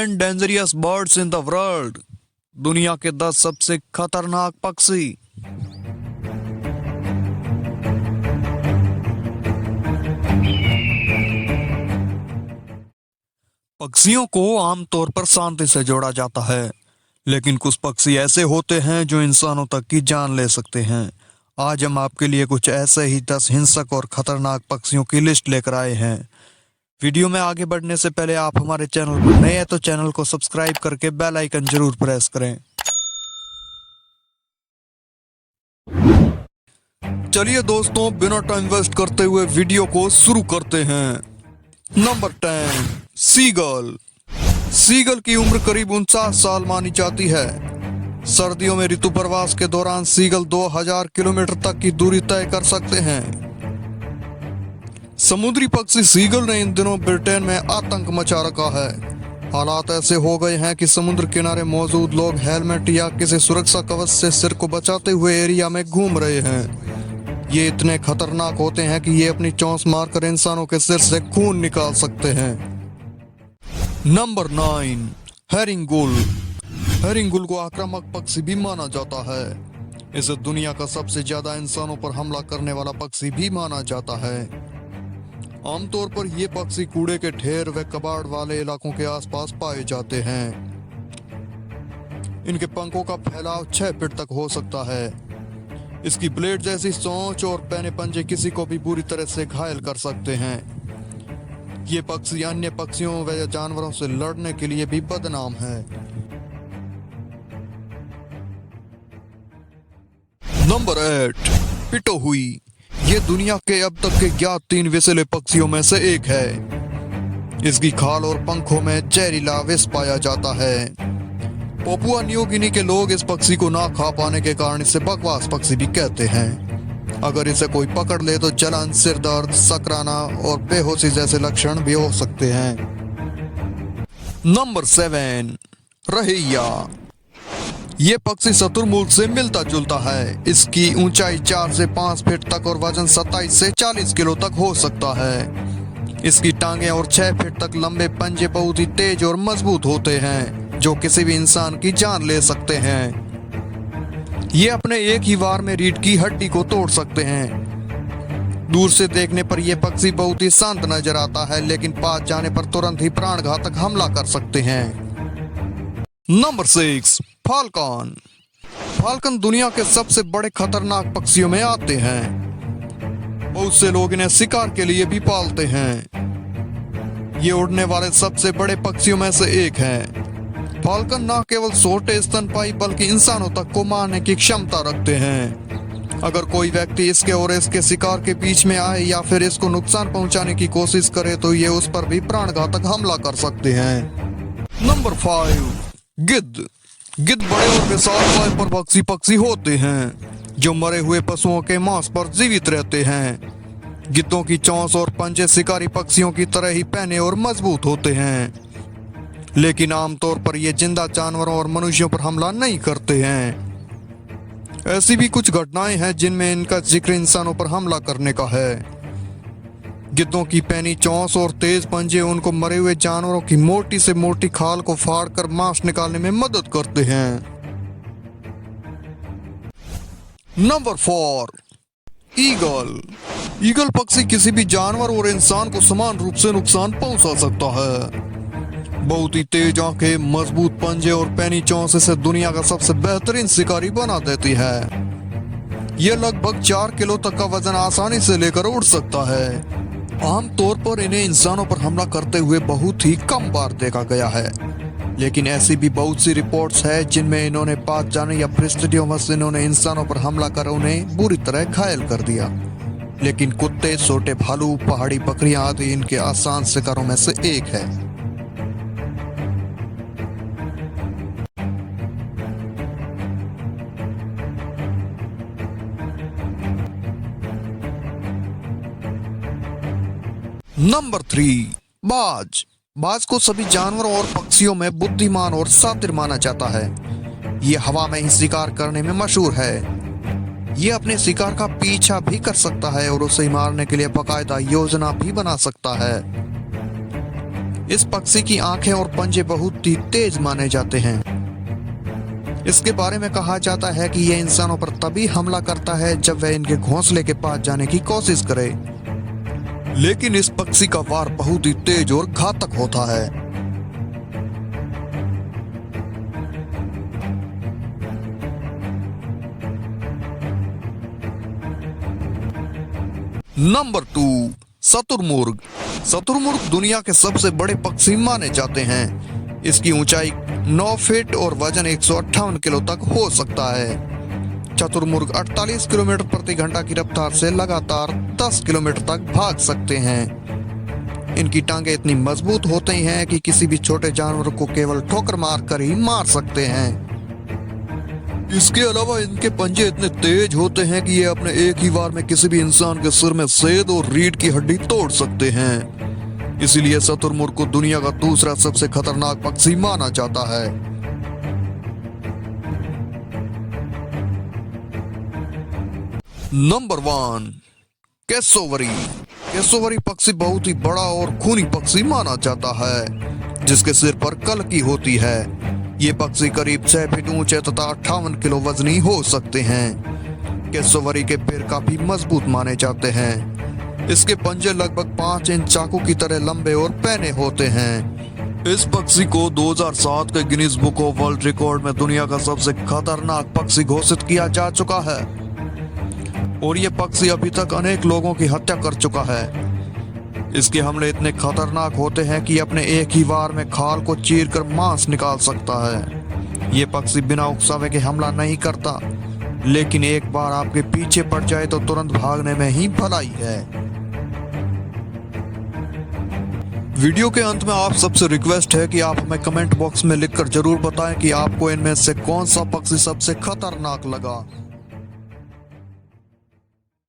10 dangerous birds in the world. दुनिया के 10 सबसे खतरनाक पक्षी। पक्षियों को आमतौर पर शांति से जोड़ा जाता है, लेकिन कुछ पक्षी ऐसे होते हैं जो इंसानों तक की जान ले सकते हैं। आज हम आपके लिए कुछ ऐसे ही 10 हिंसक और खतरनाक पक्षियों की लिस्ट लेकर आए हैं। वीडियो में आगे बढ़ने से पहले आप हमारे चैनल पर नए हैं तो चैनल को सब्सक्राइब करके बेल आइकन जरूर प्रेस करें। चलिए दोस्तों, बिना टाइम वेस्ट करते हुए वीडियो को शुरू करते हैं। Number 10, seagull. सीगल की उम्र करीब 49 साल मानी जाती है। सर्दियों में ऋतु प्रवास के दौरान सीगल 2000 किलोमीटर तक की दूरी तय कर सकते हैं। समुद्री पक्षी सीगल ने इन दिनों ब्रिटेन में आतंक मचा रखा है। हालात ऐसे हो गए हैं कि समुद्र किनारे मौजूद लोग हेलमेट या किसी सुरक्षा कवच से सिर को बचाते हुए एरिया में घूम रहे हैं। ये इतने खतरनाक होते हैं कि ये अपनी चोंच मारकर इंसानों के सिर से खून निकाल सकते हैं। नंबर 9, हेरिंगुल। हेरिंगुल को आक्रामक पक्षी भी माना जाता है। इसे दुनिया का सबसे ज्यादा इंसानों पर हमला करने वाला पक्षी भी माना जाता है। आमतौर पर ये पक्षी कूड़े के ढेर व कबाड़ वाले इलाकों के आसपास पाए जाते हैं। इनके पंखों का फैलाव 6 फीट तक हो सकता है। इसकी ब्लेड जैसी चोंच और पैने पंजे किसी को भी बुरी तरह से घायल कर सकते हैं। ये पक्षी अन्य पक्षियों व जानवरों से लड़ने के लिए भी बदनाम है। नंबर 8, पिटोहुई। ये दुनिया के अब तक के ज्ञात 3 विषैले पक्षियों में से एक है। इसकी खाल और पंखों में जहरीला विष पाया जाता है। पापुआ न्यू गिनी के लोग इस पक्षी को ना खा पाने के कारण इसे बकवास पक्षी भी कहते हैं। अगर इसे कोई पकड़ ले तो जलन, सिर दर्द, सकराना और बेहोशी जैसे लक्षण भी हो सकते हैं। नंबर 7, रहैया। ये पक्षी शतुरमुर्ग से मिलता जुलता है। इसकी ऊंचाई 4 से 5 फीट तक और वजन 27 से 40 किलो तक हो सकता है। इसकी टांगे और 6 फीट तक लंबे पंजे बहुत ही तेज और मजबूत होते हैं, जो किसी भी इंसान की जान ले सकते हैं। ये अपने एक ही वार में रीढ़ की हड्डी को तोड़ सकते हैं। दूर से देखने पर यह पक्षी बहुत ही शांत नजर आता है, लेकिन पास जाने पर तुरंत ही प्राणघातक हमला कर सकते हैं। Number 6, falcon. फाल्कन दुनिया के सबसे बड़े खतरनाक पक्षियों में आते हैं। बहुत से लोग इन्हें शिकार के लिए भी पालते हैं। ये उड़ने वाले सबसे बड़े पक्षियों में से एक है। फाल्कन न केवल छोटे स्तनपायी बल्कि इंसानों तक को मारने की क्षमता रखते हैं। अगर कोई व्यक्ति इसके और इसके शिकार के बीच में आए या फिर इसको नुकसान पहुंचाने की कोशिश करे तो ये उस पर भी प्राणघातक हमला कर सकते हैं। नंबर 5, गिद्ध। गिद्ध बड़े और विशाल परभक्षी पक्षी होते हैं जो मरे हुए पशुओं के मांस पर जीवित रहते हैं। गिद्धों की चोंच और पंजे शिकारी पक्षियों की तरह ही पैने और मजबूत होते हैं, लेकिन आमतौर पर ये जिंदा जानवरों और मनुष्यों पर हमला नहीं करते हैं। ऐसी भी कुछ घटनाएं हैं जिनमें इनका जिक्र इंसानों पर हमला करने का है। गिद्धों की पैनी चोंच और तेज पंजे उनको मरे हुए जानवरों की मोटी से मोटी खाल को फाड़कर मांस निकालने में मदद करते हैं। Number 4, eagle. ईगल पक्षी किसी भी जानवर और इंसान को समान रूप से नुकसान पहुंचा सकता है। बहुत ही तेज आंखें, मजबूत पंजे और पैनी चोंच इसे दुनिया का सबसे बेहतरीन शिकारी बना देती है। यह लगभग 4 किलो तक का वजन आसानी से लेकर उड़ सकता है। आमतौर पर इन्हें इंसानों पर हमला करते हुए बहुत ही कम बार देखा गया है, लेकिन ऐसी भी बहुत सी रिपोर्ट्स है जिनमें इन्होंने पास जाने या परिस्थितियों इन्होंने इंसानों पर हमला कर उन्हें बुरी तरह घायल कर दिया। लेकिन कुत्ते, छोटे भालू, पहाड़ी बकरियां आदि इनके आसान शिकारों में से एक है। नंबर 3, बाज। बाज को सभी जानवरों और पक्षियों में बुद्धिमान और शातिर माना जाता है। ये हवा में ही शिकार करने में मशहूर है। ये अपने शिकार का पीछा भी कर सकता है और उसे मारने के लिए बाकायदा योजना भी बना सकता है। इस पक्षी की आंखें और पंजे बहुत ही तेज माने जाते हैं। इसके बारे में कहा जाता है कि यह इंसानों पर तभी हमला करता है जब वह इनके घोंसले के पास जाने की कोशिश करे, लेकिन इस पक्षी का वार बहुत ही तेज और घातक होता है। नंबर 2, शुतुरमुर्ग। शुतुरमुर्ग दुनिया के सबसे बड़े पक्षी माने जाते हैं। इसकी ऊंचाई 9 फीट और वजन 158 किलो तक हो सकता है। शुतुरमुर्ग 48 किलोमीटर प्रति घंटा की रफ्तार से लगातार 10 किलोमीटर तक भाग सकते हैं। इनकी टांगे इतनी मजबूत होती हैं कि किसी भी छोटे जानवर को केवल ठोकर मार कर ही मार सकते हैं। इसके अलावा इनके पंजे इतने तेज होते हैं कि ये अपने एक ही वार में किसी भी इंसान के सिर में सेद और रीढ़ की हड्डी तोड़ सकते हैं। इसीलिए शुतुरमुर्ग को दुनिया का दूसरा सबसे खतरनाक पक्षी माना जाता है। Number 1, cassowary. कैसोवरी पक्षी बहुत ही बड़ा और खूनी पक्षी माना जाता है, जिसके सिर पर कलकी होती है। ये पक्षी करीब 6 फीट ऊंचे तथा 58 किलो वजनी हो सकते हैं। कैसोवरी के पैर काफी मजबूत माने जाते हैं। इसके पंजे लगभग 5 इंच चाकू की तरह लंबे और पैने होते हैं। इस पक्षी को 2007 के Guinness book of world record में दुनिया का सबसे खतरनाक पक्षी घोषित किया जा चुका है और ये पक्षी अभी तक अनेक लोगों की हत्या कर चुका है। इसके हमले इतने खतरनाक होते हैं कि अपने एक ही वार में खाल को चीरकर मांस निकाल सकता है। ये पक्षी बिना उकसावे के हमला नहीं करता, लेकिन एक बार आपके पीछे पड़ जाए तो तुरंत भागने में ही भलाई है। वीडियो के अंत में आप सबसे रिक्वेस्ट है कि आप हमें कमेंट बॉक्स में लिखकर जरूर बताएं कि आपको इनमें से कौन सा पक्षी सबसे खतरनाक लगा।